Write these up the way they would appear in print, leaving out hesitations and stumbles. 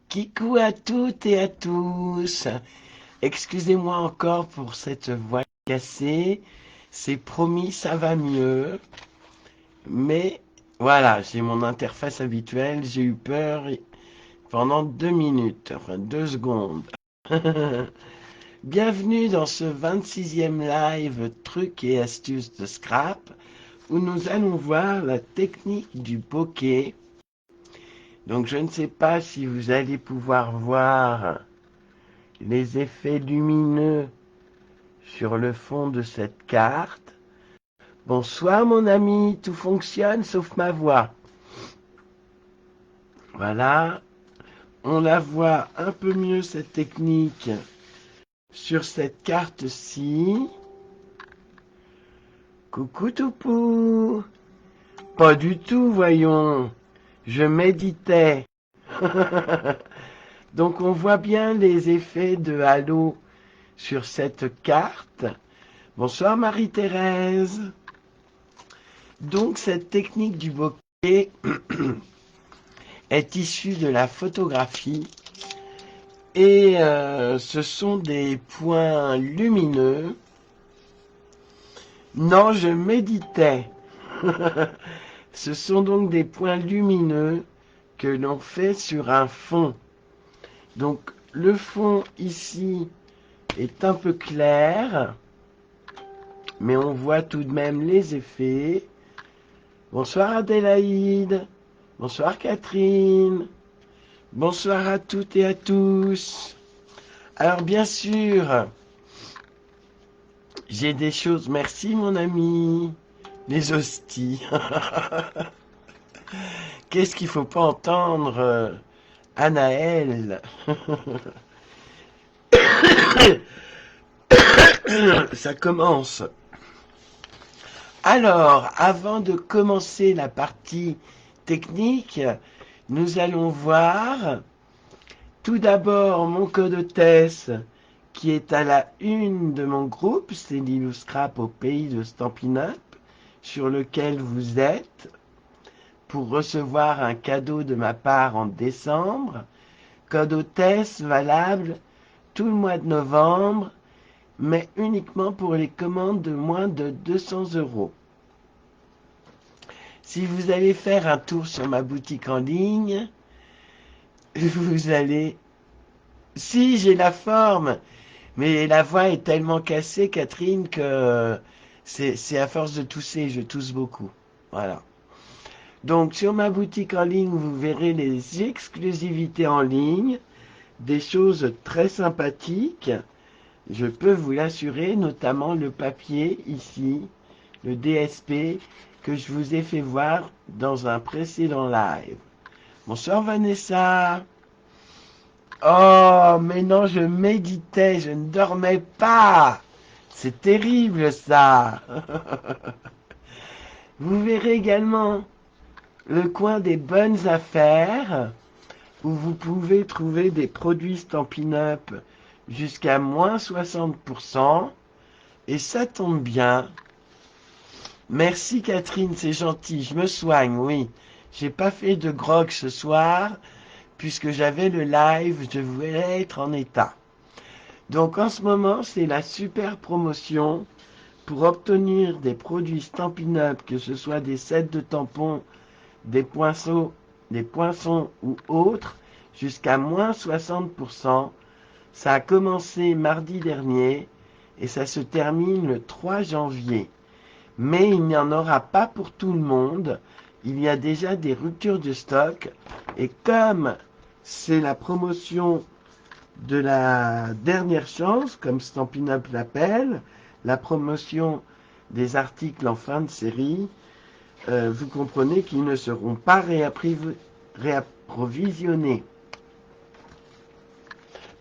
Kikou à toutes et à tous. Excusez-moi encore pour cette voix cassée. C'est promis, ça va mieux. Mais voilà, j'ai mon interface habituelle. J'ai eu peur pendant 2 minutes, enfin 2 secondes. Bienvenue dans ce 26e live trucs et astuces de Scrap où nous allons voir la technique du bokeh. Donc je ne sais pas si vous allez pouvoir voir les effets lumineux sur le fond de cette carte. Bonsoir mon ami, tout fonctionne sauf ma voix. Voilà, on la voit un peu mieux cette technique sur cette carte-ci. Coucou Toupou. Pas du tout, voyons. Je méditais. Donc on voit bien les effets de halo sur cette carte. Bonsoir Marie-Thérèse. Donc cette technique du bokeh est issue de la photographie et ce sont des points lumineux. Non, je méditais. Ce sont donc des points lumineux que l'on fait sur un fond. Donc le fond ici est un peu clair, mais on voit tout de même les effets. Bonsoir Adélaïde. Bonsoir Catherine. Bonsoir à toutes et à tous. Alors bien sûr, j'ai des choses. Merci mon ami. Les hosties. Qu'est-ce qu'il faut pas entendre, Anaël. Ça commence. Alors, avant de commencer la partie technique, nous allons voir tout d'abord mon code hôtesse qui est à la une de mon groupe, c'est Lilou Scrap au pays de Stampin' Up, sur lequel vous êtes pour recevoir un cadeau de ma part en décembre. Code hôtesse valable tout le mois de novembre, mais uniquement pour les commandes de moins de 200 €. Si vous allez faire un tour sur ma boutique en ligne, vous allez... Si, j'ai la forme, mais la voix est tellement cassée, Catherine, que c'est à force de tousser, je tousse beaucoup. Voilà. Donc, sur ma boutique en ligne, vous verrez les exclusivités en ligne, des choses très sympathiques. Je peux vous l'assurer, notamment le papier ici, le DSP, que je vous ai fait voir dans un précédent live. Bonsoir Vanessa. Oh, mais non, je méditais, je ne dormais pas. C'est terrible ça. Vous verrez également le coin des bonnes affaires, où vous pouvez trouver des produits Stampin' Up jusqu'à moins 60%. Et ça tombe bien. Merci Catherine, c'est gentil. Je me soigne, oui. J'ai pas fait de grog ce soir, puisque j'avais le live, je voulais être en état. Donc en ce moment, c'est la super promotion pour obtenir des produits Stampin' Up, que ce soit des sets de tampons, des poinçons ou autres, jusqu'à moins 60%. Ça a commencé mardi dernier et ça se termine le 3 janvier. Mais il n'y en aura pas pour tout le monde. Il y a déjà des ruptures de stock. Et comme c'est la promotion de la dernière chance, comme Stampin' Up l'appelle, la promotion des articles en fin de série, vous comprenez qu'ils ne seront pas réapprovisionnés.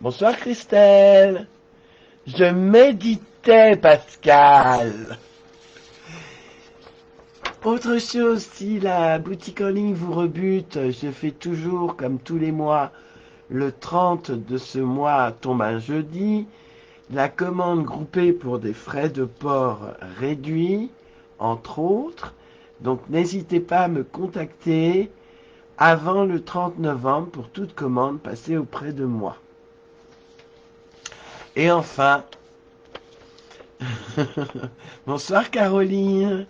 Bonsoir Christelle. Je méditais, Pascal. Autre chose, si la boutique en ligne vous rebute, je fais toujours, comme tous les mois, le 30 de ce mois tombe un jeudi, la commande groupée pour des frais de port réduits, entre autres. Donc n'hésitez pas à me contacter avant le 30 novembre pour toute commande passée auprès de moi. Et enfin, bonsoir Caroline,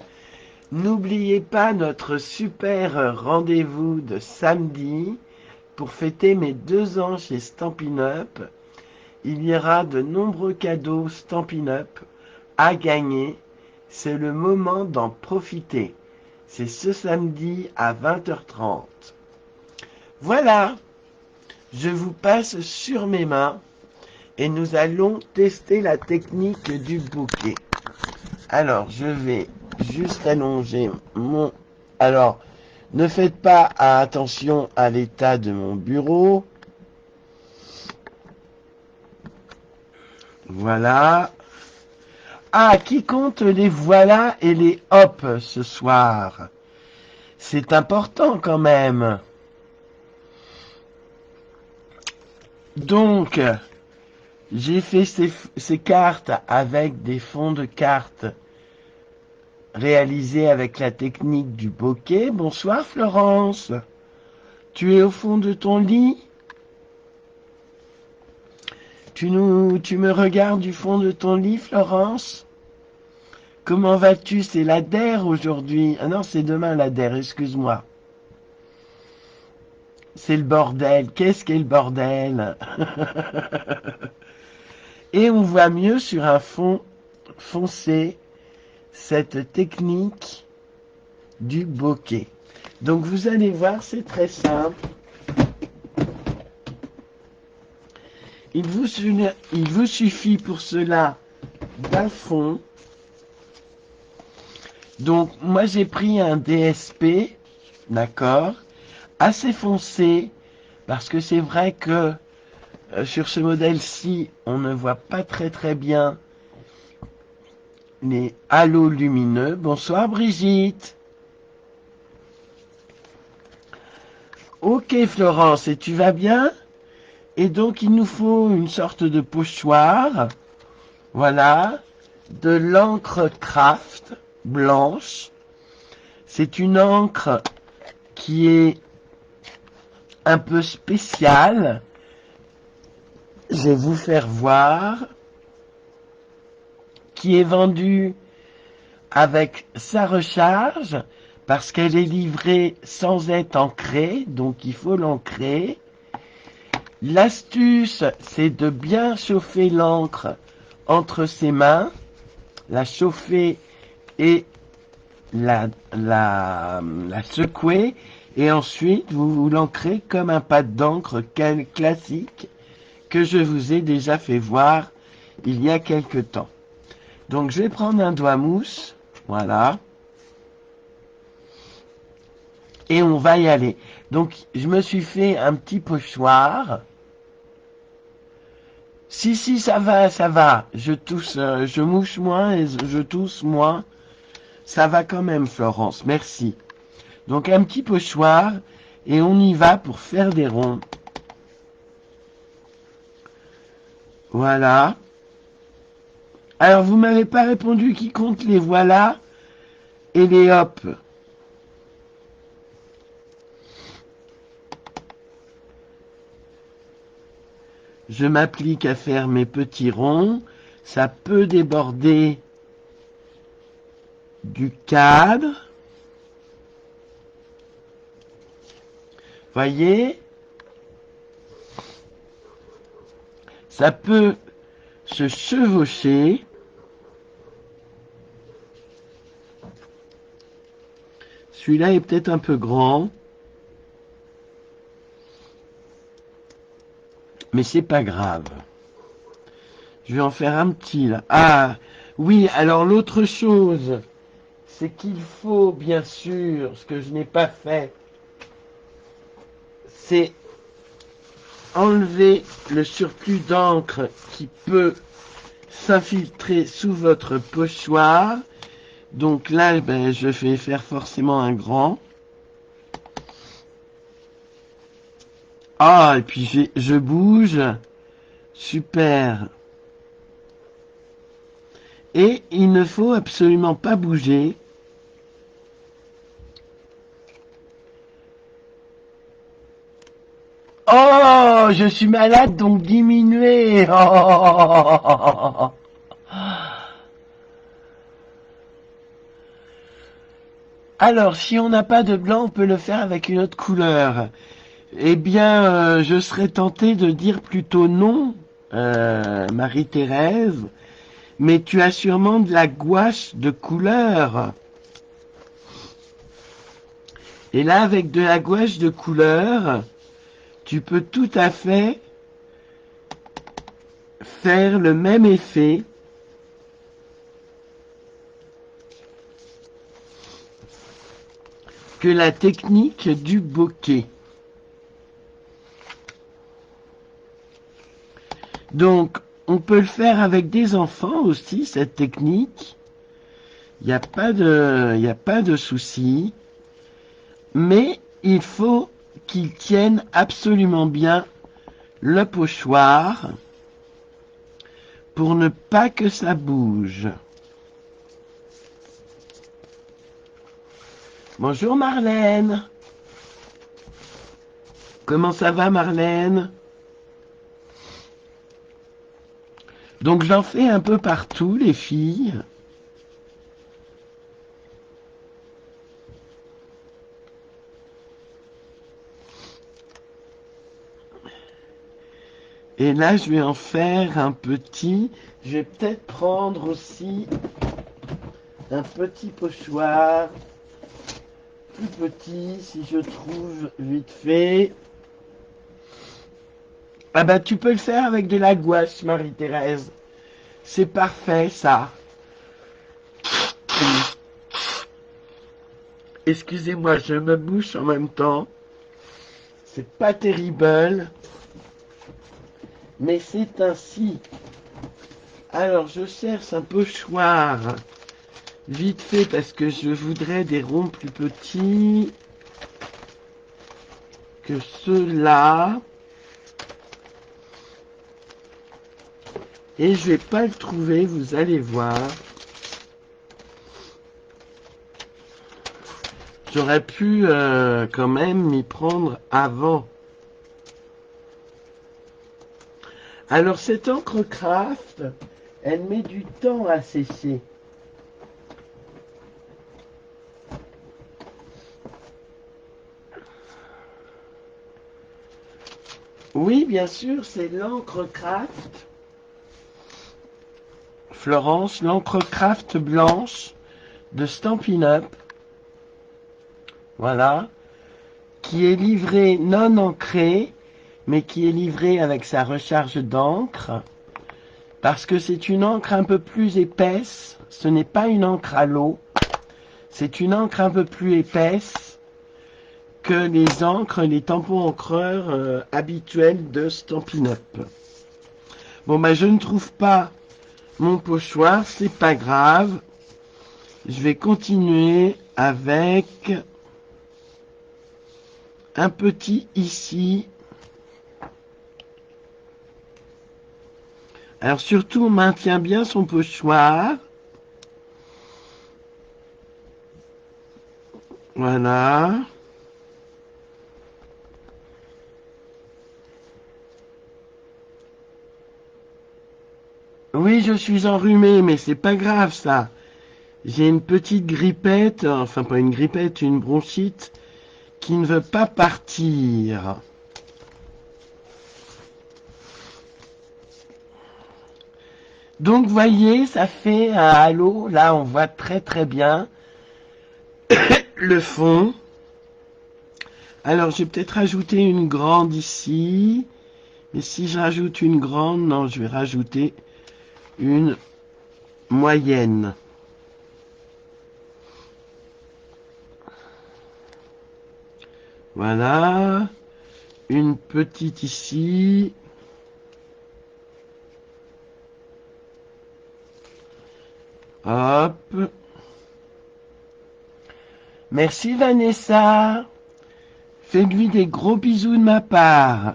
n'oubliez pas notre super rendez-vous de samedi pour fêter mes 2 ans chez Stampin' Up. Il y aura de nombreux cadeaux Stampin' Up à gagner. C'est le moment d'en profiter. C'est ce samedi à 20h30. Voilà, je vous passe sur mes mains et nous allons tester la technique du bouquet. Alors, je vais juste allonger mon... Alors, ne faites pas attention à l'état de mon bureau. Voilà. Ah, qui compte les voilà et les hop ce soir? C'est important quand même. Donc, j'ai fait ces cartes avec des fonds de cartes réalisés avec la technique du bokeh. Bonsoir Florence. Tu es au fond de ton lit? Tu me regardes du fond de ton lit, Florence? Comment vas-tu? C'est la DER aujourd'hui. Ah non, c'est demain la DER, excuse-moi. C'est le bordel. Qu'est-ce qu'est le bordel? Et on voit mieux sur un fond foncé cette technique du bokeh. Donc vous allez voir, c'est très simple. Il vous suffit pour cela d'un fond. Donc moi j'ai pris un DSP, d'accord, assez foncé, parce que c'est vrai que sur ce modèle-ci, on ne voit pas très bien les halos lumineux. Bonsoir Brigitte. Ok Florence, et tu vas bien? Et donc il nous faut une sorte de pochoir, voilà, de l'encre Craft blanche. C'est une encre qui est un peu spéciale. Je vais vous faire voir, qui est vendue avec sa recharge, parce qu'elle est livrée sans être ancrée, donc il faut l'ancrer. L'astuce, c'est de bien chauffer l'encre entre ses mains, la chauffer et la secouer, et ensuite vous l'ancrez comme un pad d'encre classique que je vous ai déjà fait voir il y a quelque temps. Donc je vais prendre un doigt mousse, voilà, et on va y aller. Donc je me suis fait un petit pochoir. Si, ça va. Je tousse, je mouche moins et je tousse moins. Ça va quand même, Florence, merci. Donc un petit pochoir et on y va pour faire des ronds. Voilà. Alors vous m'avez pas répondu qui compte les voilà et les hop. Je m'applique à faire mes petits ronds. Ça peut déborder du cadre. Voyez? Ça peut se chevaucher. Celui-là est peut-être un peu grand. Mais c'est pas grave. Je vais en faire un petit là. Ah, oui, alors l'autre chose, c'est qu'il faut bien sûr, ce que je n'ai pas fait, c'est enlever le surplus d'encre qui peut s'infiltrer sous votre pochoir. Donc là, ben, je vais faire forcément un grand. Ah, et puis je bouge. Super. Et il ne faut absolument pas bouger. Oh, je suis malade, donc diminuez. Oh. Alors, si on n'a pas de blanc, on peut le faire avec une autre couleur. Eh bien, je serais tenté de dire plutôt non, Marie-Thérèse, mais tu as sûrement de la gouache de couleur. Et là, avec de la gouache de couleur, tu peux tout à fait faire le même effet que la technique du bokeh. Donc, on peut le faire avec des enfants aussi, cette technique. Il n'y a pas de souci. Mais il faut qu'ils tiennent absolument bien le pochoir pour ne pas que ça bouge. Bonjour Marlène. Comment ça va Marlène? Donc j'en fais un peu partout les filles. Et là je vais en faire un petit. Je vais peut-être prendre aussi un petit pochoir. Plus petit si je trouve vite fait. Ah bah tu peux le faire avec de la gouache Marie-Thérèse. C'est parfait ça. Excusez-moi, je me bouche en même temps. C'est pas terrible, mais c'est ainsi. Alors, je cherche un pochoir vite fait parce que je voudrais des ronds plus petits que ceux-là. Et je vais pas le trouver, vous allez voir. J'aurais pu quand même m'y prendre avant. Alors cette encre craft, elle met du temps à sécher. Oui, bien sûr, c'est l'encre craft. Florence, l'encre craft blanche de Stampin' Up. Voilà. Qui est livrée non ancrée, mais qui est livrée avec sa recharge d'encre. Parce que c'est une encre un peu plus épaisse. Ce n'est pas une encre à l'eau. C'est une encre un peu plus épaisse que les encres, les tampons encreurs habituels de Stampin' Up. Bon, bah, je ne trouve pas mon pochoir, c'est pas grave. Je vais continuer avec un petit ici. Alors surtout, on maintient bien son pochoir. Voilà. Oui, je suis enrhumé, mais c'est pas grave ça. J'ai une petite grippette, enfin pas une grippette, une bronchite qui ne veut pas partir. Donc voyez, ça fait un halo. Là, on voit très très bien le fond. Alors, je vais peut-être rajouter une grande ici. Mais si je rajoute une grande, non, je vais rajouter une moyenne. Voilà. Une petite ici. Hop. Merci Vanessa. Fais-lui des gros bisous de ma part.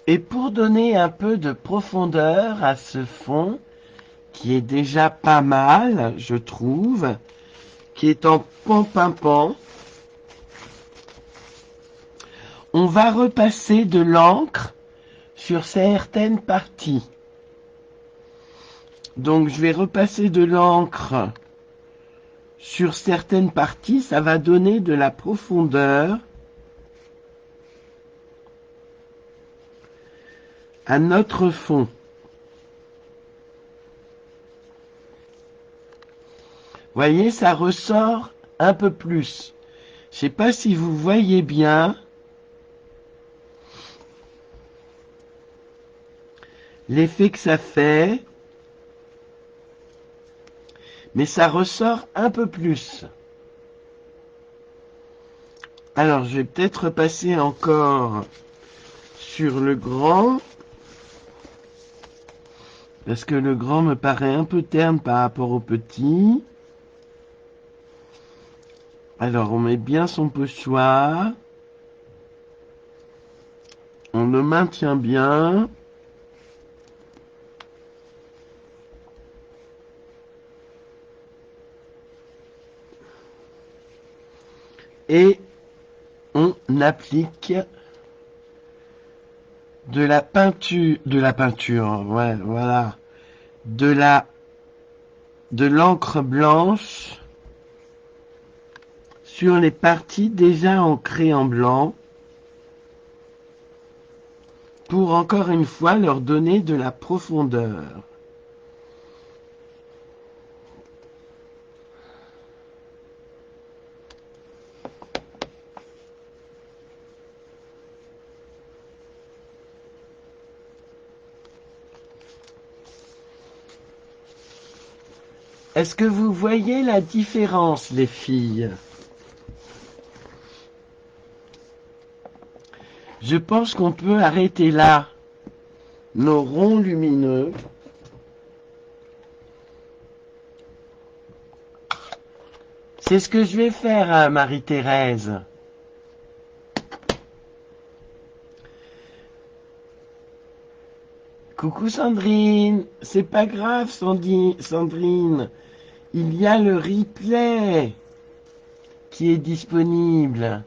Et pour donner un peu de profondeur à ce fond, qui est déjà pas mal, je trouve, qui est en pan-pin-pan. On va repasser de l'encre sur certaines parties. Donc je vais repasser de l'encre sur certaines parties, ça va donner de la profondeur à notre fond. Voyez, ça ressort un peu plus. Je ne sais pas si vous voyez bien l'effet que ça fait, mais ça ressort un peu plus. Alors, je vais peut-être passer encore sur le grand, parce que le grand me paraît un peu terne par rapport au petit. Alors, on met bien son pochoir. On le maintient bien. Et on applique de la peinture, ouais, voilà, de l'encre blanche sur les parties déjà ancrées en blanc pour encore une fois leur donner de la profondeur. Est-ce que vous voyez la différence, les filles? Je pense qu'on peut arrêter là nos ronds lumineux. C'est ce que je vais faire, hein, Marie-Thérèse. Coucou Sandrine, c'est pas grave Sandrine, il y a le replay qui est disponible.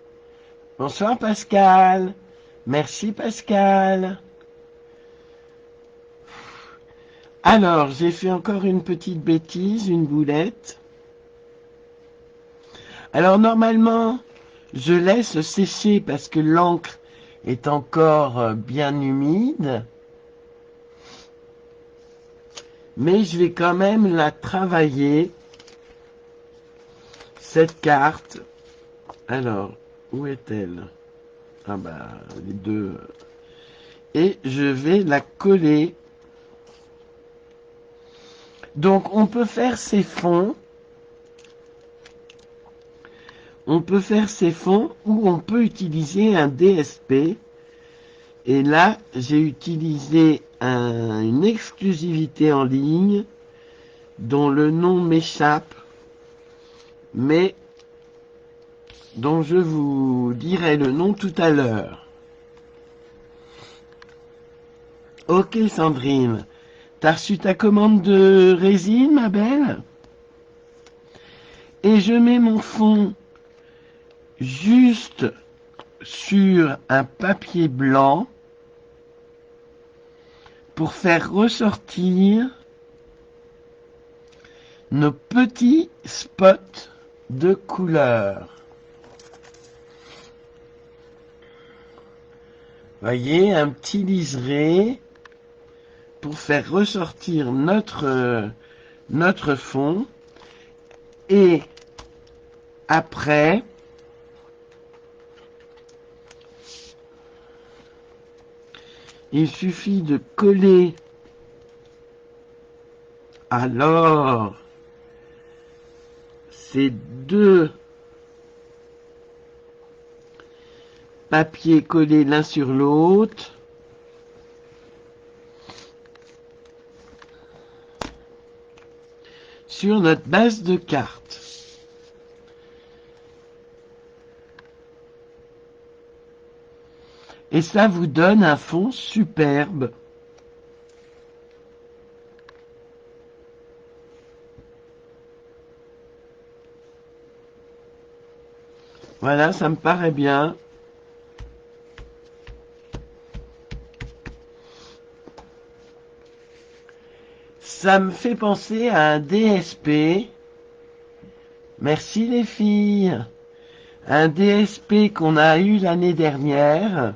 Bonsoir Pascal, merci Pascal. Alors, j'ai fait encore une petite bêtise, une boulette. Alors normalement, je laisse sécher parce que l'encre est encore bien humide. Mais je vais quand même la travailler, cette carte. Alors, où est-elle? Ah bah, les deux. Et je vais la coller. Donc, on peut faire ces fonds. On peut faire ces fonds ou on peut utiliser un DSP. Et là, j'ai utilisé une exclusivité en ligne dont le nom m'échappe, mais dont je vous dirai le nom tout à l'heure. Ok Sandrine, t'as reçu ta commande de résine, ma belle? Et je mets mon fond juste sur un papier blanc pour faire ressortir nos petits spots de couleur. Voyez, un petit liseré pour faire ressortir notre fond. Et après, il suffit de coller alors ces deux papiers collés l'un sur l'autre. Sur notre base de cartes. Et ça vous donne un fond superbe. Voilà, ça me paraît bien. Ça me fait penser à un DSP. Merci les filles. Un DSP qu'on a eu l'année dernière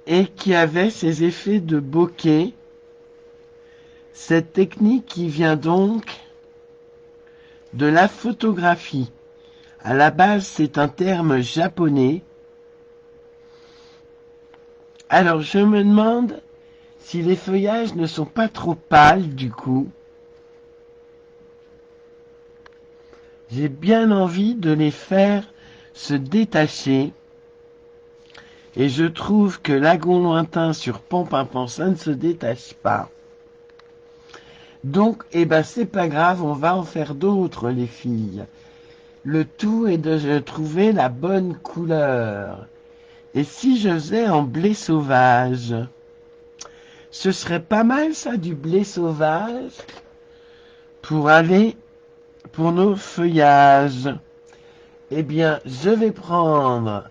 et qui avait ses effets de bokeh. Cette technique qui vient donc de la photographie. À la base, c'est un terme japonais. Alors, je me demande si les feuillages ne sont pas trop pâles du coup. J'ai bien envie de les faire se détacher. Et je trouve que Lagon lointain sur Pont-Pimpant, ça ne se détache pas. Donc, eh ben, c'est pas grave, on va en faire d'autres, les filles. Le tout est de trouver la bonne couleur. Et si je faisais en blé sauvage, ce serait pas mal ça, du blé sauvage, pour aller pour nos feuillages. Eh bien, je vais prendre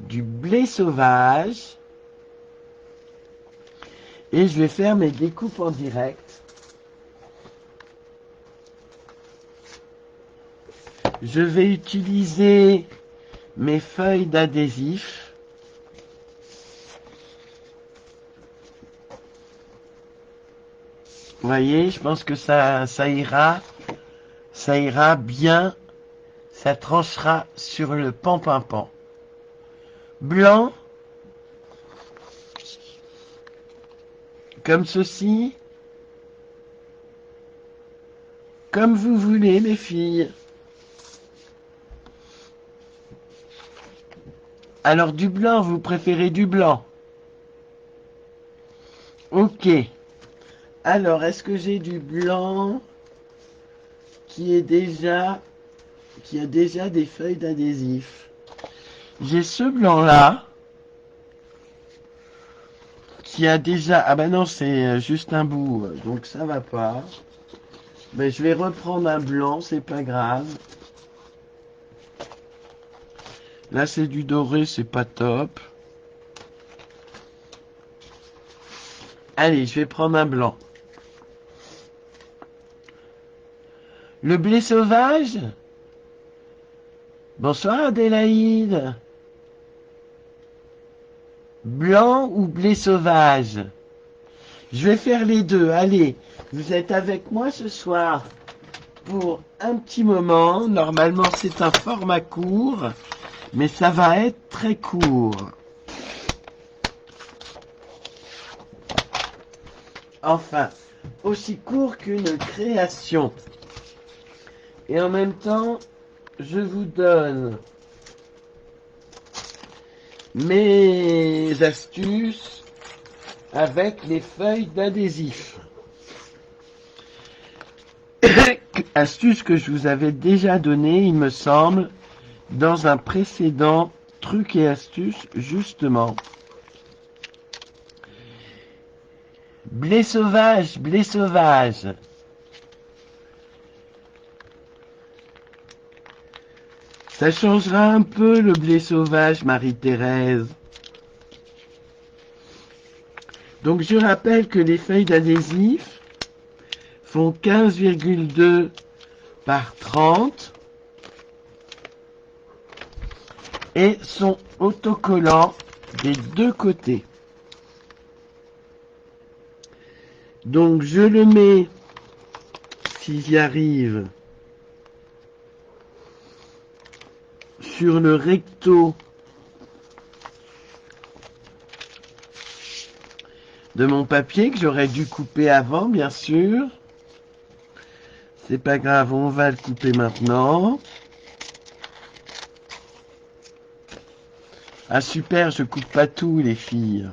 du blé sauvage et je vais faire mes découpes en direct. Je vais utiliser mes feuilles d'adhésif. Vous voyez, je pense que ça ira bien, ça tranchera sur le pan-pan-pan. Blanc, comme ceci, comme vous voulez, mes filles. Alors, du blanc, vous préférez du blanc? Ok. Alors, est-ce que j'ai du blanc qui a déjà des feuilles d'adhésif? J'ai ce blanc-là qui a déjà... Ah ben non, c'est juste un bout, donc ça va pas. Mais je vais reprendre un blanc, c'est pas grave. Là, c'est du doré, c'est pas top. Allez, je vais prendre un blanc. Le blé sauvage? Bonsoir Adélaïde. Blanc ou blé sauvage? Je vais faire les deux. Allez, vous êtes avec moi ce soir pour un petit moment. Normalement, c'est un format court, mais ça va être très court. Enfin, aussi court qu'une création. Et en même temps, je vous donne mes astuces avec les feuilles d'adhésif. Astuce que je vous avais déjà donnée, il me semble, dans un précédent truc et astuce, justement. Blé sauvage, blé sauvage. Ça changera un peu le blé sauvage, Marie-Thérèse. Donc je rappelle que les feuilles d'adhésif font 15,2 par 30 et sont autocollants des deux côtés. Donc je le mets, si j'y arrive, sur le recto de mon papier que j'aurais dû couper avant, bien sûr. C'est pas grave, on va le couper maintenant. Ah super, je coupe pas tout, les filles.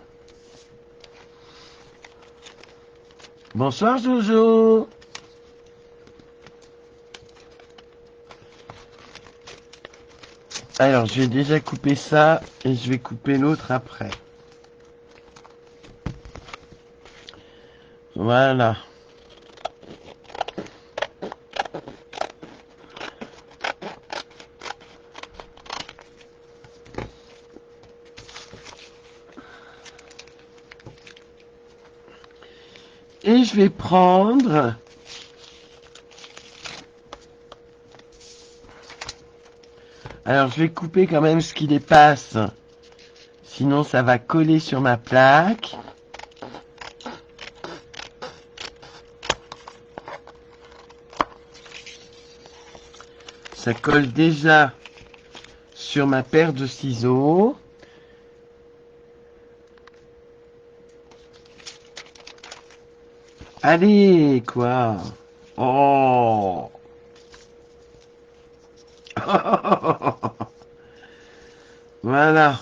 Bonsoir Jojo. Alors, je vais déjà couper ça et je vais couper l'autre après. Voilà. Et je vais prendre... Alors, je vais couper quand même ce qui dépasse. Sinon, ça va coller sur ma plaque. Ça colle déjà sur ma paire de ciseaux. Allez, quoi. Oh. Voilà.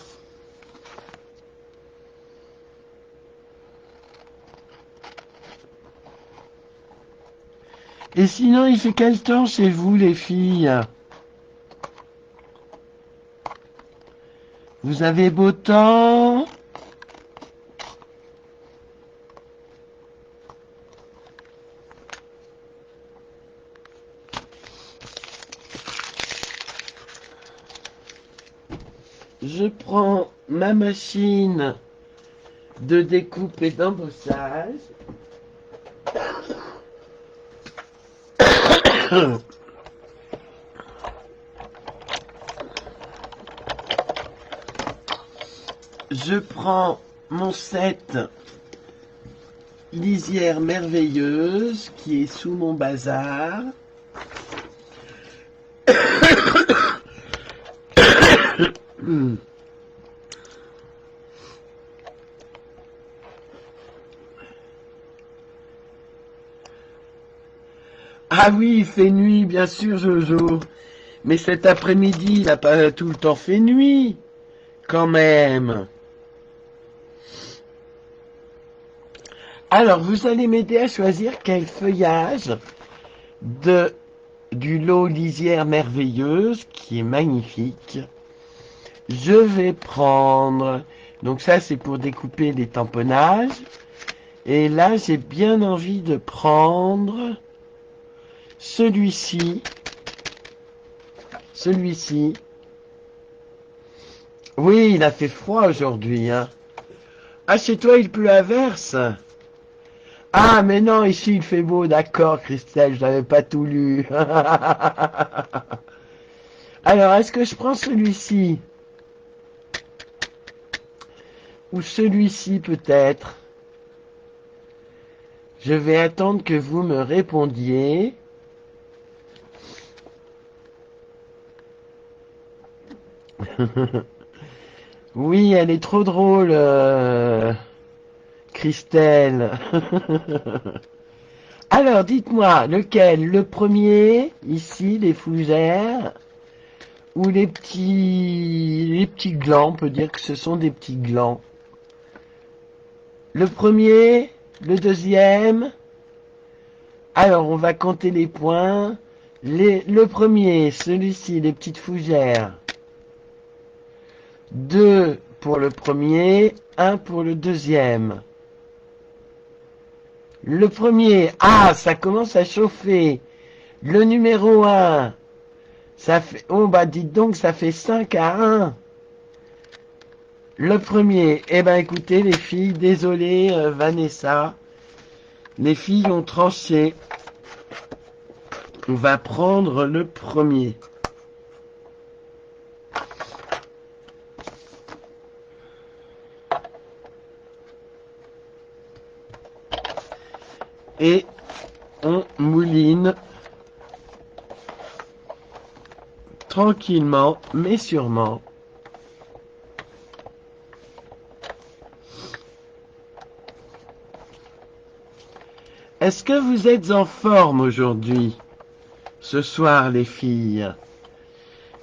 Et sinon, il fait quel temps chez vous, les filles? Vous avez beau temps? Je prends ma machine de découpe et d'embossage. Je prends mon set lisière merveilleuse qui est sous mon bazar. Ah oui, il fait nuit, bien sûr, Jojo. Mais cet après-midi, il n'a pas tout le temps fait nuit, quand même. Alors, vous allez m'aider à choisir quel feuillage du lot lisière merveilleuse, qui est magnifique. Je vais prendre... Donc ça, c'est pour découper les tamponnages. Et là, j'ai bien envie de prendre celui-ci. Celui-ci. Oui, il a fait froid aujourd'hui, hein. Ah, chez toi, il pleut à verse. Ah, mais non, ici, il fait beau. D'accord, Christelle, je n'avais pas tout lu. Alors, est-ce que je prends celui-ci? Ou celui-ci, peut-être? Je vais attendre que vous me répondiez. Oui, elle est trop drôle, Christelle. Alors, dites-moi, lequel? Le premier, ici, les fougères, ou les petits glands, on peut dire que ce sont des petits glands. Le premier, le deuxième. Alors, on va compter les points. Le premier, celui-ci, les petites fougères. 2 pour le premier, 1 pour le deuxième. Le premier, ah, ça commence à chauffer. Le numéro 1, ça fait, oh bah dites donc, ça fait 5-1. Le premier, eh ben écoutez les filles, désolé Vanessa, les filles ont tranché. On va prendre le premier. Et on mouline tranquillement, mais sûrement. Est-ce que vous êtes en forme aujourd'hui, ce soir, les filles?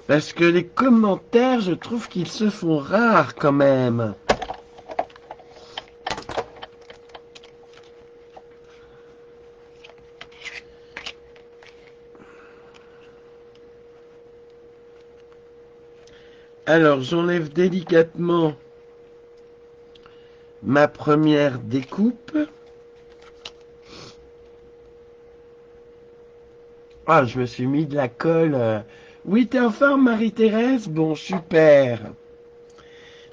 Parce que les commentaires, je trouve qu'ils se font rares quand même. Alors, j'enlève délicatement ma première découpe. Ah, je me suis mis de la colle. Oui, t'es en forme, Marie-Thérèse? Bon, super.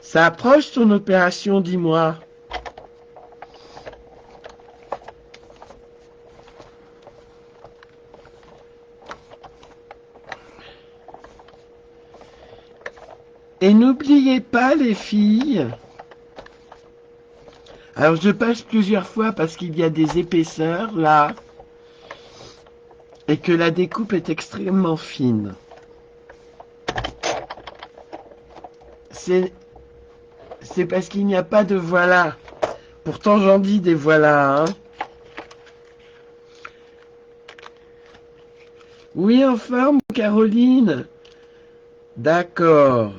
Ça approche ton opération, dis-moi. Et n'oubliez pas les filles, alors je passe plusieurs fois parce qu'il y a des épaisseurs là, et que la découpe est extrêmement fine. C'est parce qu'il n'y a pas de voilà. Pourtant j'en dis des voilà, hein. Oui, en forme, Caroline. D'accord.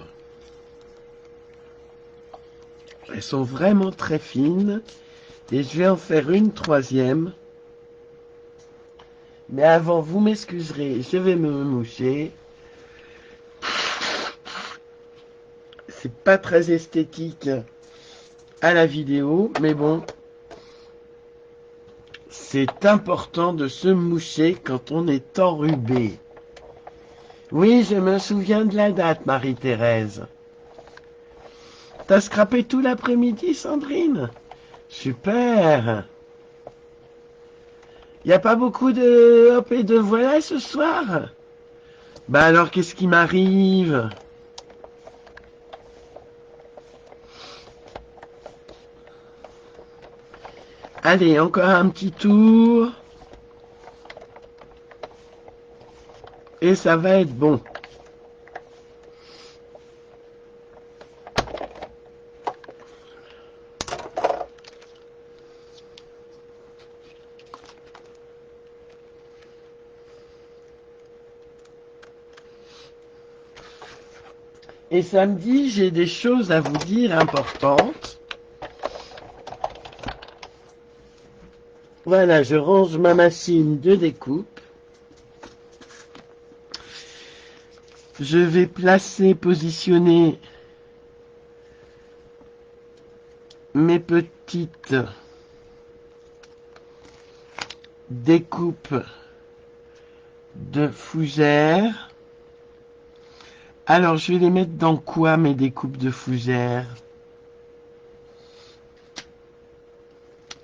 Elles sont vraiment très fines. Et je vais en faire une troisième. Mais avant, vous m'excuserez, je vais me moucher. C'est pas très esthétique à la vidéo, mais bon, c'est important de se moucher quand on est enrhumé. Oui, je me souviens de la date, Marie-Thérèse. T'as scrappé tout l'après-midi, Sandrine? Super. Y a pas beaucoup de hop et de voilà ce soir? Bah alors, qu'est-ce qui m'arrive? Allez, encore un petit tour. Et ça va être bon. Et samedi, j'ai des choses à vous dire importantes. Voilà, je range ma machine de découpe. Je vais placer, positionner mes petites découpes de fougères. Alors, je vais les mettre dans quoi, mes découpes de fougères?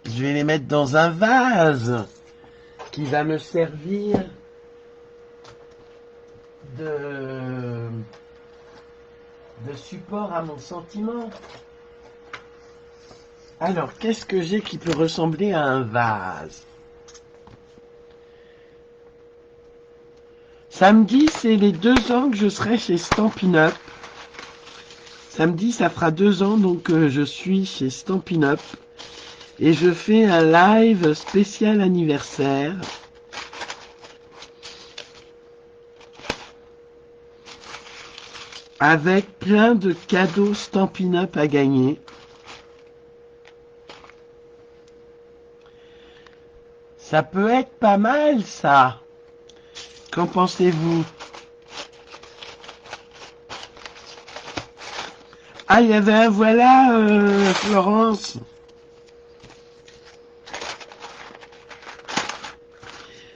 Je vais les mettre dans un vase qui va me servir de support à mon sentiment. Alors, qu'est-ce que j'ai qui peut ressembler à un vase? Samedi, c'est les 2 ans que je serai chez Stampin' Up. Samedi, ça fera 2 ans donc je suis chez Stampin' Up. Et je fais un live spécial anniversaire. Avec plein de cadeaux Stampin' Up à gagner. Ça peut être pas mal, ça. Qu'en pensez-vous? Ah, il y avait un voilà, Florence.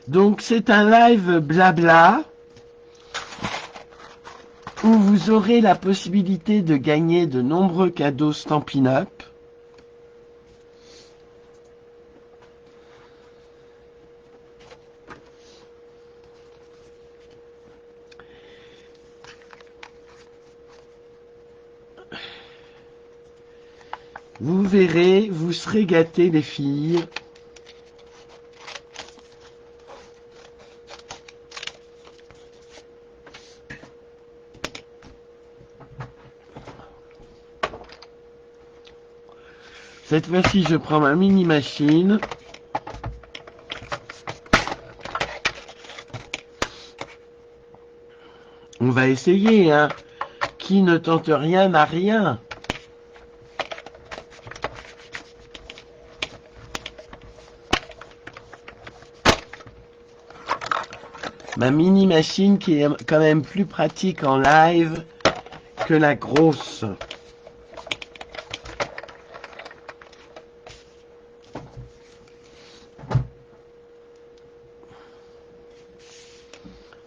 Donc, c'est un live blabla où vous aurez la possibilité de gagner de nombreux cadeaux Stampin' Up. Vous verrez, vous serez gâtés les filles. Cette fois-ci, je prends ma mini machine. On va essayer, hein. Qui ne tente rien n'a rien. Ma mini machine qui est quand même plus pratique en live que la grosse.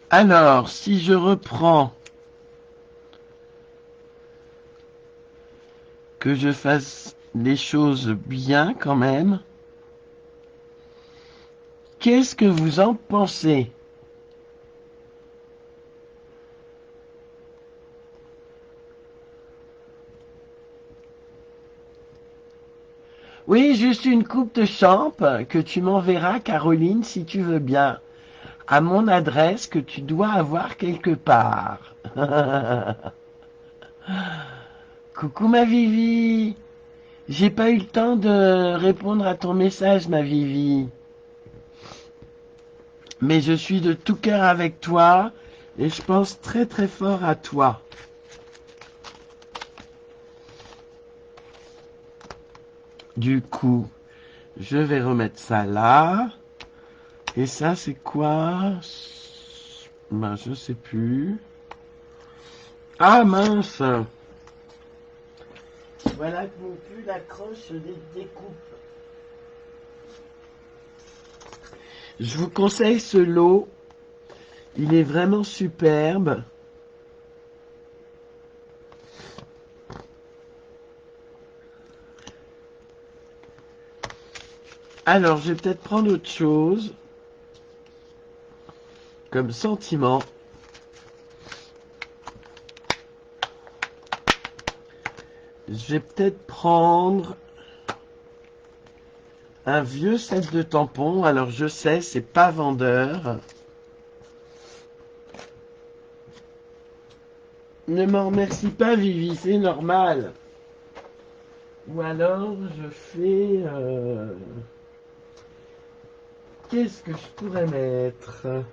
Alors, si je reprends, que je fasse les choses bien quand même, qu'est-ce que vous en pensez? Oui, juste une coupe de champ que tu m'enverras, Caroline, si tu veux bien, à mon adresse que tu dois avoir quelque part. Coucou ma Vivi. J'ai pas eu le temps de répondre à ton message, ma Vivi. Mais je suis de tout cœur avec toi et je pense très très fort à toi. Du coup, je vais remettre ça là. Et ça, c'est quoi? Ben, je sais plus. Ah mince! Voilà que mon pull accroche des découpes. Je vous conseille ce lot. Il est vraiment superbe. Alors, je vais peut-être prendre autre chose comme sentiment. Je vais peut-être prendre un vieux set de tampons. Alors, je sais, c'est pas vendeur. Ne m'en remercie pas, Vivi, c'est normal. Ou alors, je fais... Qu'est-ce que je pourrais mettre?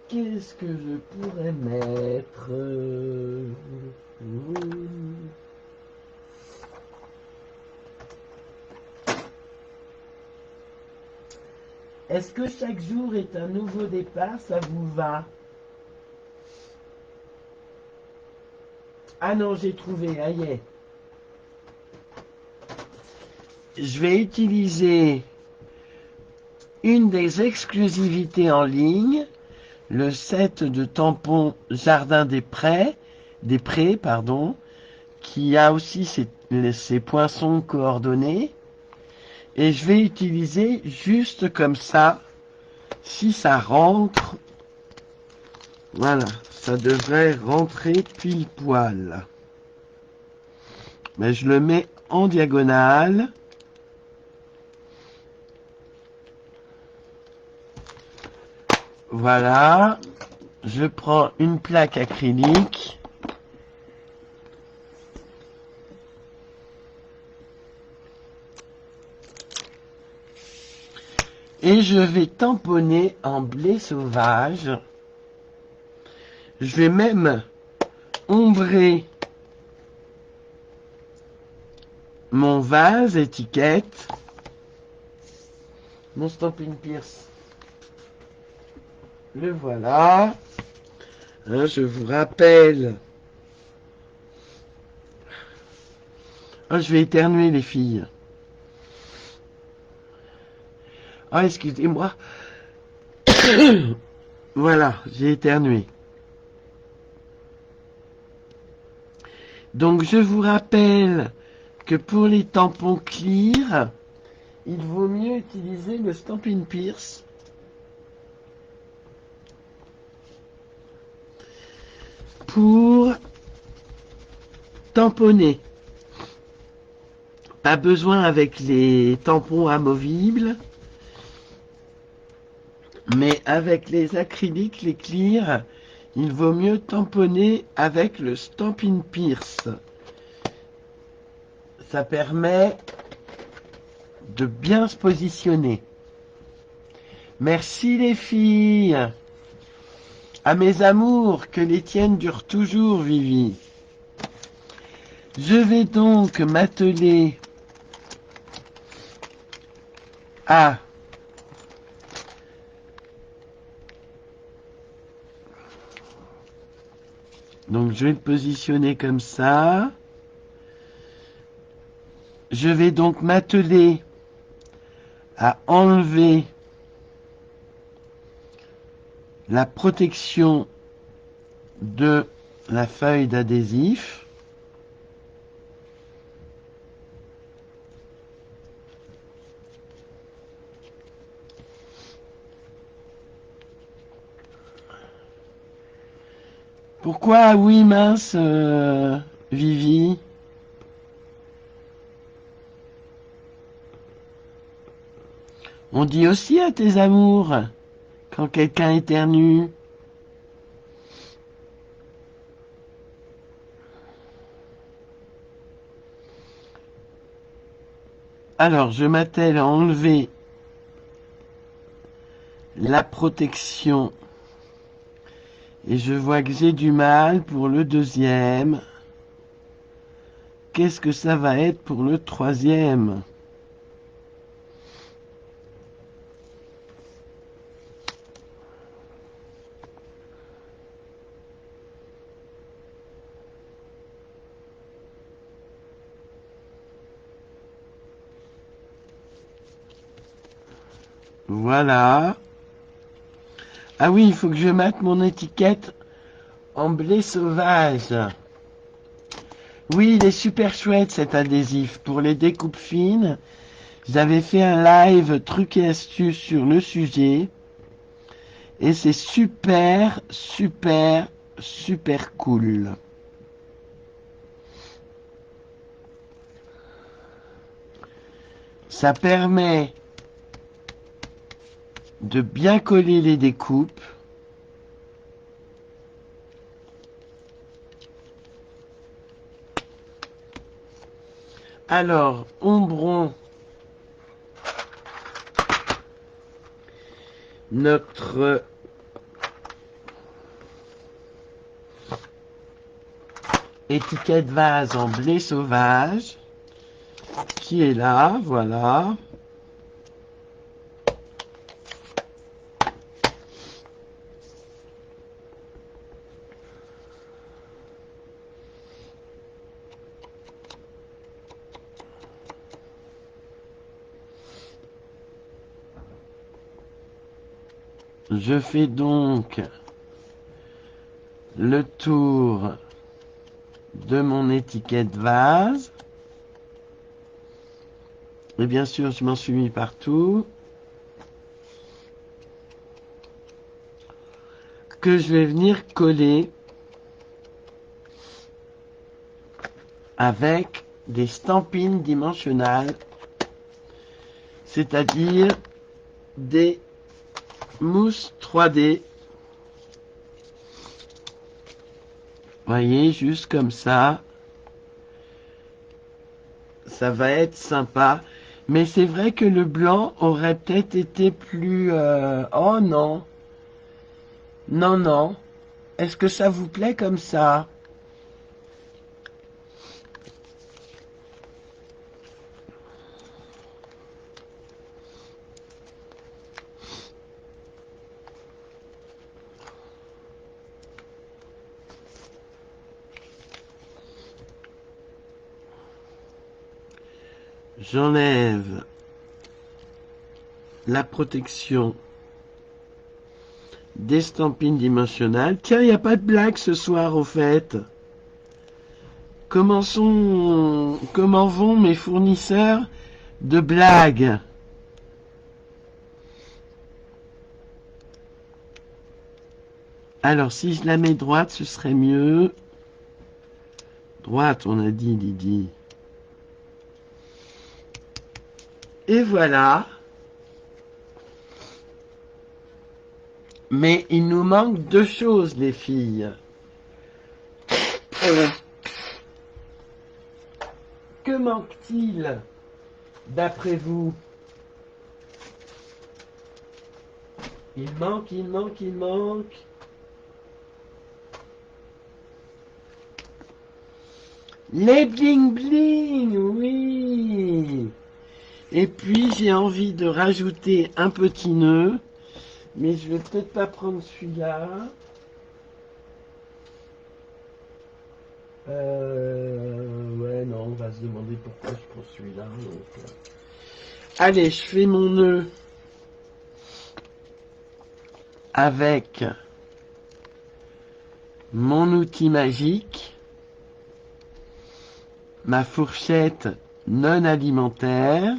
Qu'est-ce que je pourrais mettre? Est-ce que chaque jour est un nouveau départ? Ça vous va? Ah non, j'ai trouvé, aïe. Je vais utiliser une des exclusivités en ligne, le set de tampons Jardin des Prés, pardon, qui a aussi ses poinçons coordonnés. Et je vais utiliser juste comme ça, si ça rentre, voilà, ça devrait rentrer pile poil. Mais je le mets en diagonale. Voilà, je prends une plaque acrylique. Et je vais tamponner en blé sauvage. Je vais même ombrer mon vase étiquette. Mon Stampin' Pierce. Le voilà. Hein, je vous rappelle. Oh, je vais éternuer les filles. Oh, excusez-moi. Voilà, j'ai éternué. Donc je vous rappelle que pour les tampons clear, il vaut mieux utiliser le Stampin' Pierce. Pour tamponner. Pas besoin avec les tampons amovibles, mais avec les acryliques, les clear, il vaut mieux tamponner avec le Stampin' Pierce. Ça permet de bien se positionner. Merci les filles. À mes amours, que les tiennes durent toujours, Vivi. Je vais donc m'atteler à donc je vais le positionner comme ça. Je vais donc m'atteler à enlever la protection de la feuille d'adhésif. Pourquoi oui mince Vivi? On dit aussi à tes amours quand quelqu'un éternue. Alors, je m'attelle à enlever la protection et je vois que j'ai du mal pour le deuxième. Qu'est-ce que ça va être pour le troisième? Voilà. Ah oui, il faut que je mette mon étiquette en blé sauvage. Oui, il est super chouette cet adhésif. Pour les découpes fines, j'avais fait un live trucs et astuces sur le sujet. Et c'est super, super, super cool. Ça permet de bien coller les découpes. Alors, ombrons notre étiquette vase en blé sauvage qui est là, voilà. Je fais donc le tour de mon étiquette vase. Et bien sûr, je m'en suis mis partout. Que je vais venir coller avec des stampines dimensionnelles, c'est-à-dire des mousses 3D. Voyez, juste comme ça. Ça va être sympa. Mais c'est vrai que le blanc aurait peut-être été plus... Oh non. Non, non. Est-ce que ça vous plaît comme ça? J'enlève la protection des stampines dimensionnelles. Tiens, il n'y a pas de blague ce soir au fait. Comment vont mes fournisseurs de blagues? Alors, si je la mets droite, ce serait mieux. Droite, on a dit, Lydie. Et voilà. Mais il nous manque deux choses, les filles. Que manque-t-il, d'après vous? Il manque. Les bling bling, oui. Et puis j'ai envie de rajouter un petit nœud, mais je vais peut-être pas prendre celui-là. Ouais, non, on va se demander pourquoi je prends celui-là. Donc, allez, je fais mon nœud avec mon outil magique, ma fourchette non alimentaire.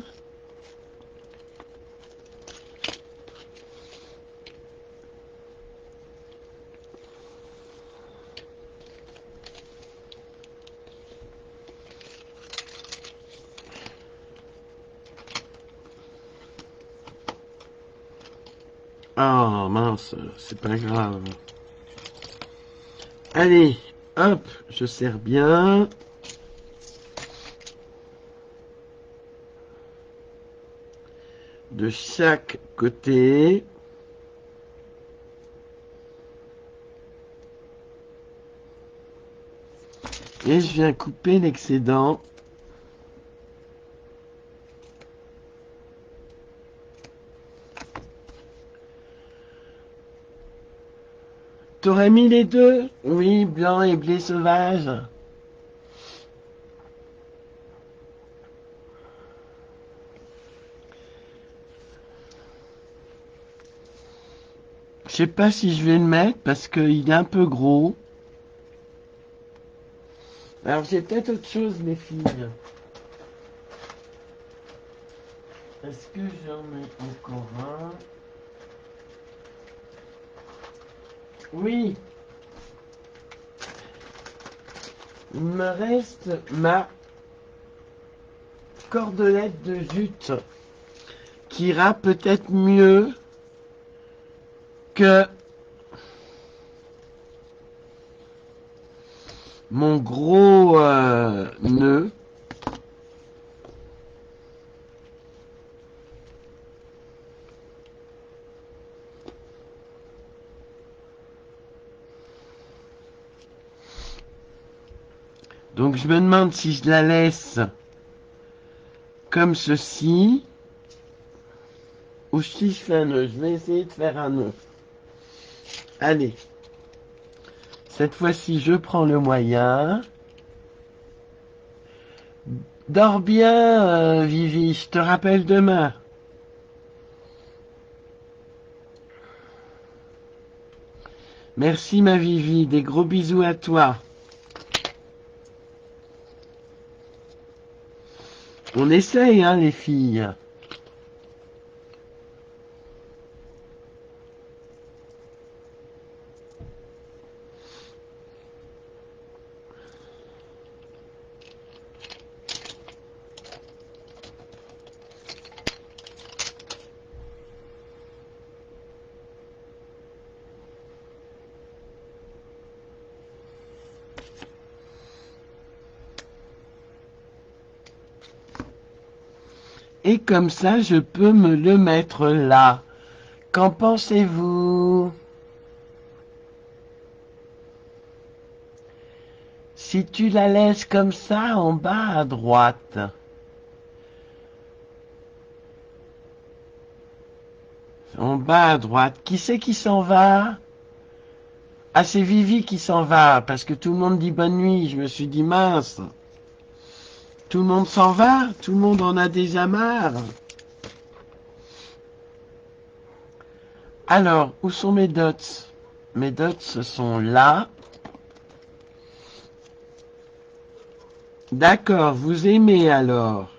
Ah mince, c'est pas grave. Allez, hop, je serre bien. De chaque côté. Et je viens couper l'excédent. T'aurais mis les deux? Oui, blanc et blé sauvage. Je sais pas si je vais le mettre parce qu'il est un peu gros. Alors j'ai peut-être autre chose, les filles. Est-ce que j'en mets encore un? Oui, il me reste ma cordelette de jute qui ira peut-être mieux que mon gros nœud. Donc je me demande si je la laisse comme ceci ou si je fais un nœud. Je vais essayer de faire un nœud. Allez, cette fois-ci je prends le moyen. Dors bien, Vivi, je te rappelle demain. Merci ma Vivi, des gros bisous à toi. On essaye, hein, les filles. Et comme ça, je peux me le mettre là. Qu'en pensez-vous? Si tu la laisses comme ça en bas à droite. En bas à droite. Qui c'est qui s'en va? Ah, c'est Vivi qui s'en va, parce que tout le monde dit bonne nuit. Je me suis dit mince. Tout le monde s'en va? Tout le monde en a déjà marre? Alors, où sont mes dots? Mes dots sont là. D'accord, vous aimez alors.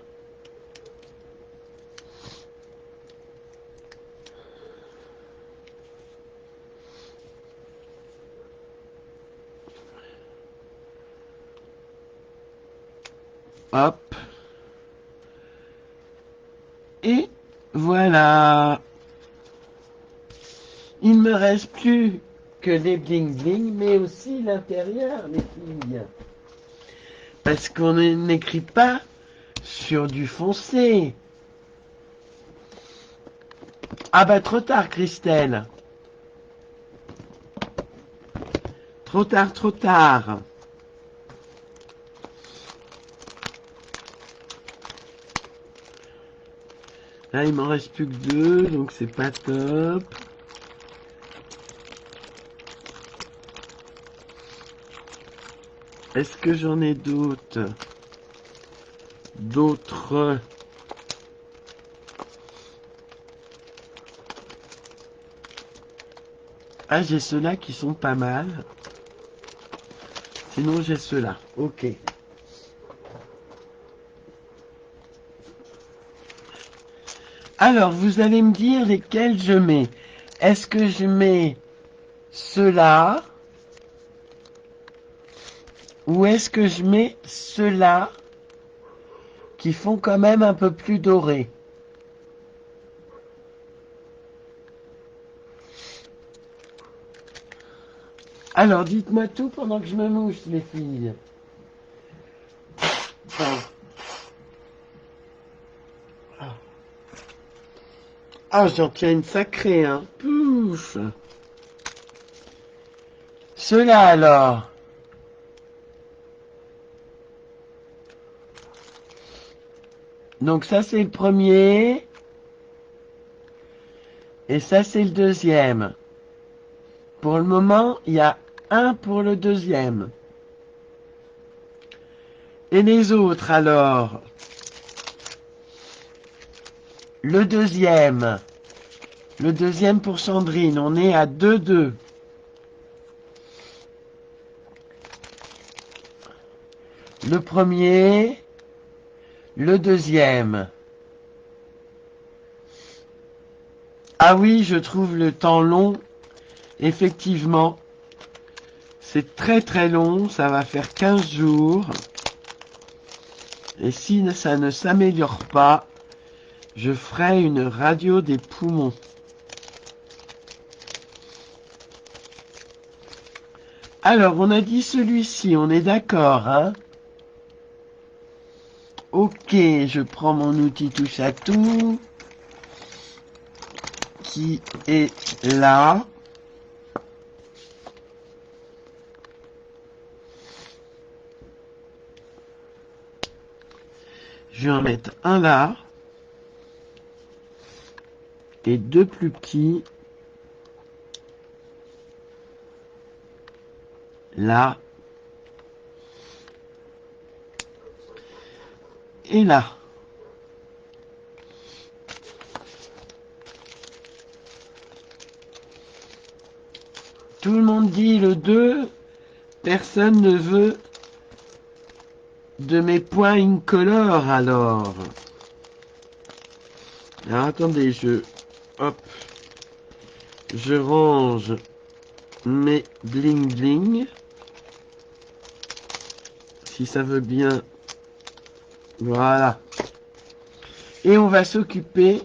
Hop. Et voilà. Il ne me reste plus que les bling bling, mais aussi l'intérieur, les filles. Parce qu'on n'écrit pas sur du foncé. Ah bah trop tard, Christelle. Trop tard, trop tard. Là, il m'en reste plus que deux, donc c'est pas top. Est-ce que j'en ai d'autres? D'autres? Ah, j'ai ceux-là qui sont pas mal. Sinon, j'ai ceux-là. Ok. Alors, vous allez me dire lesquels je mets. Est-ce que je mets ceux-là? Ou est-ce que je mets ceux-là qui font quand même un peu plus doré? Alors, dites-moi tout pendant que je me mouche, les filles. Ah, j'en tiens une sacrée, hein. Pouf. Ceux-là, alors. Donc ça, c'est le premier. Et ça, c'est le deuxième. Pour le moment, il y a un pour le deuxième. Et les autres, alors? Le deuxième. Le deuxième pour Sandrine. On est à 2-2. Le premier. Le deuxième. Ah oui, je trouve le temps long. Effectivement. C'est très très long. Ça va faire 15 jours. Et si ça ne s'améliore pas, je ferai une radio des poumons. Alors, on a dit celui-ci, on est d'accord, hein? Ok, je prends mon outil touche à tout, qui est là. Je vais en mettre un là, et deux plus petits, là, et là. Tout le monde dit le 2, personne ne veut de mes points incolores alors. Alors attendez, hop, je range mes bling bling. Si ça veut bien, voilà. Et on va s'occuper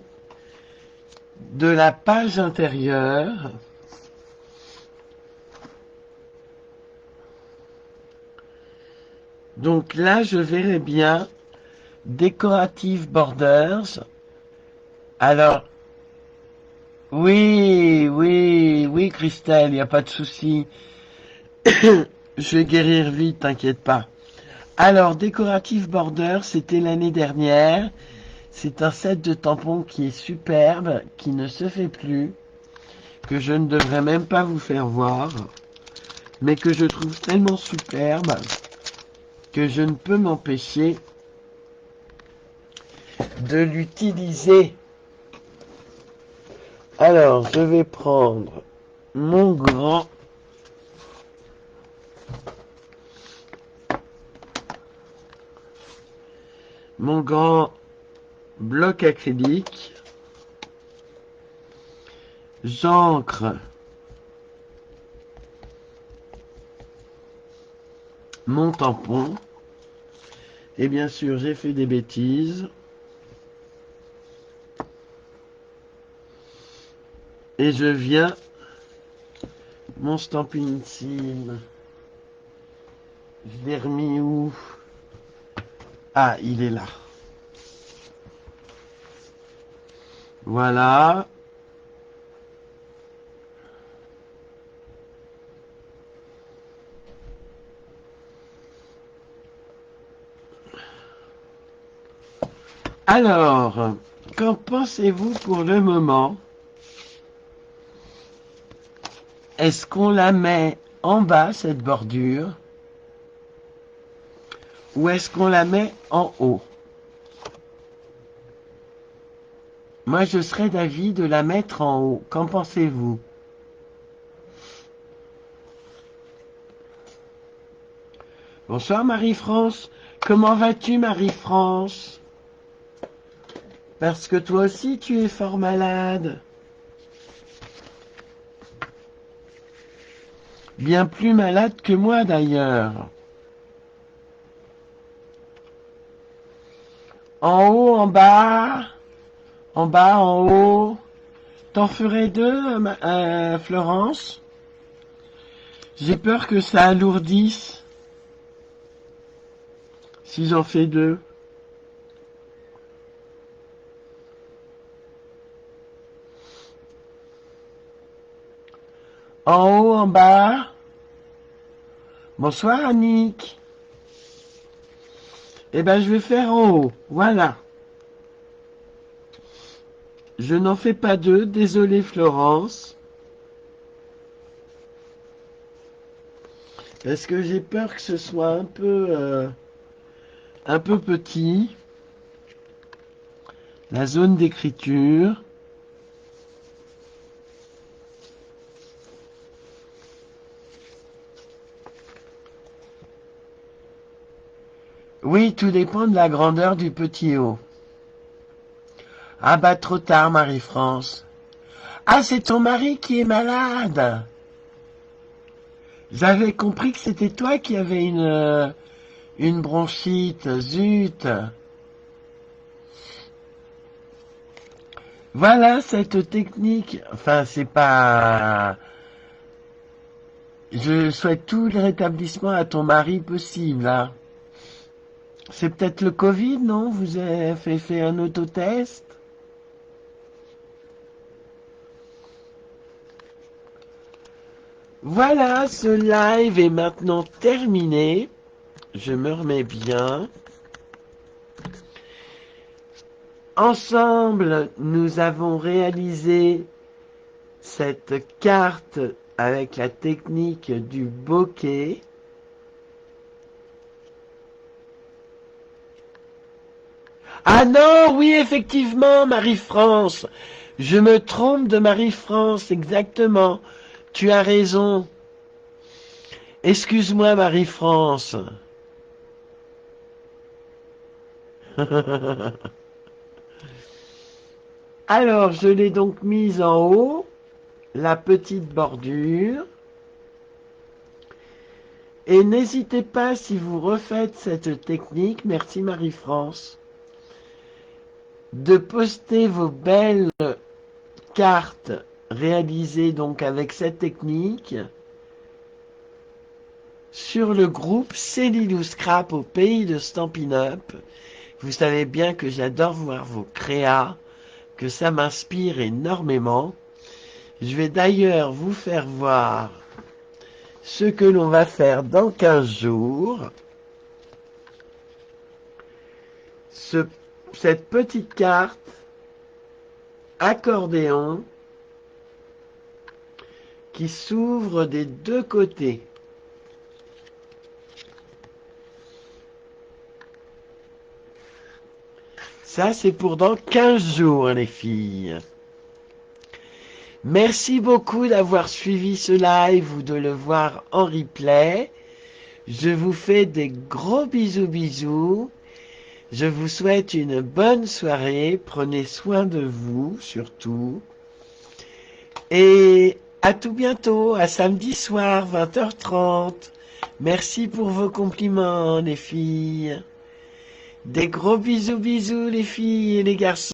de la page intérieure. Donc là, je verrai bien Decorative Borders. Alors, oui, Christelle, il n'y a pas de souci. Je vais guérir vite, t'inquiète pas. Alors, Decorative Borders, c'était l'année dernière. C'est un set de tampons qui est superbe, qui ne se fait plus, que je ne devrais même pas vous faire voir, mais que je trouve tellement superbe que je ne peux m'empêcher de l'utiliser. Alors, je vais prendre mon grand bloc acrylique. J'ancre mon tampon. Et bien sûr, j'ai fait des bêtises. Et je viens mon Stampin' Sim. Je l'ai remis où? Ah, il est là. Voilà. Alors, qu'en pensez-vous pour le moment? Est-ce qu'on la met en bas, cette bordure? Ou est-ce qu'on la met en haut? Moi, je serais d'avis de la mettre en haut. Qu'en pensez-vous? Bonsoir Marie-France. Comment vas-tu Marie-France? Parce que toi aussi tu es fort malade. Bien plus malade que moi d'ailleurs. En haut, en bas, en bas, en haut. T'en ferais deux, Florence? J'ai peur que ça alourdisse si j'en fais deux. En haut, en bas. Bonsoir Annick. Eh ben, je vais faire en haut. Voilà. Je n'en fais pas deux. Désolé Florence. Parce que j'ai peur que ce soit un peu petit. La zone d'écriture. Oui, tout dépend de la grandeur du petit haut. Ah bah trop tard, Marie-France. Ah, c'est ton mari qui est malade. J'avais compris que c'était toi qui avais une bronchite. Zut. Voilà cette technique. Enfin, c'est pas... Je souhaite tout le rétablissement à ton mari possible, hein. C'est peut-être le Covid, non? Vous avez fait un autotest? Voilà, ce live est maintenant terminé. Je me remets bien. Ensemble, nous avons réalisé cette carte avec la technique du bokeh. Ah non, oui, effectivement, Marie-France. Je me trompe de Marie-France, exactement. Tu as raison. Excuse-moi, Marie-France. Alors, je l'ai donc mise en haut, la petite bordure. Et n'hésitez pas, si vous refaites cette technique, merci Marie-France, de poster vos belles cartes réalisées donc avec cette technique sur le groupe Cellulose Scrap au pays de Stampin' Up. Vous savez bien que j'adore voir vos créas, que ça m'inspire énormément. Je vais d'ailleurs vous faire voir ce que l'on va faire dans 15 jours. Cette petite carte accordéon qui s'ouvre des deux côtés. Ça, c'est pour dans 15 jours, les filles. Merci beaucoup d'avoir suivi ce live ou de le voir en replay. Je vous fais des gros bisous bisous. Je vous souhaite une bonne soirée. Prenez soin de vous, surtout. Et à tout bientôt, à samedi soir, 20h30. Merci pour vos compliments, les filles. Des gros bisous bisous, les filles et les garçons.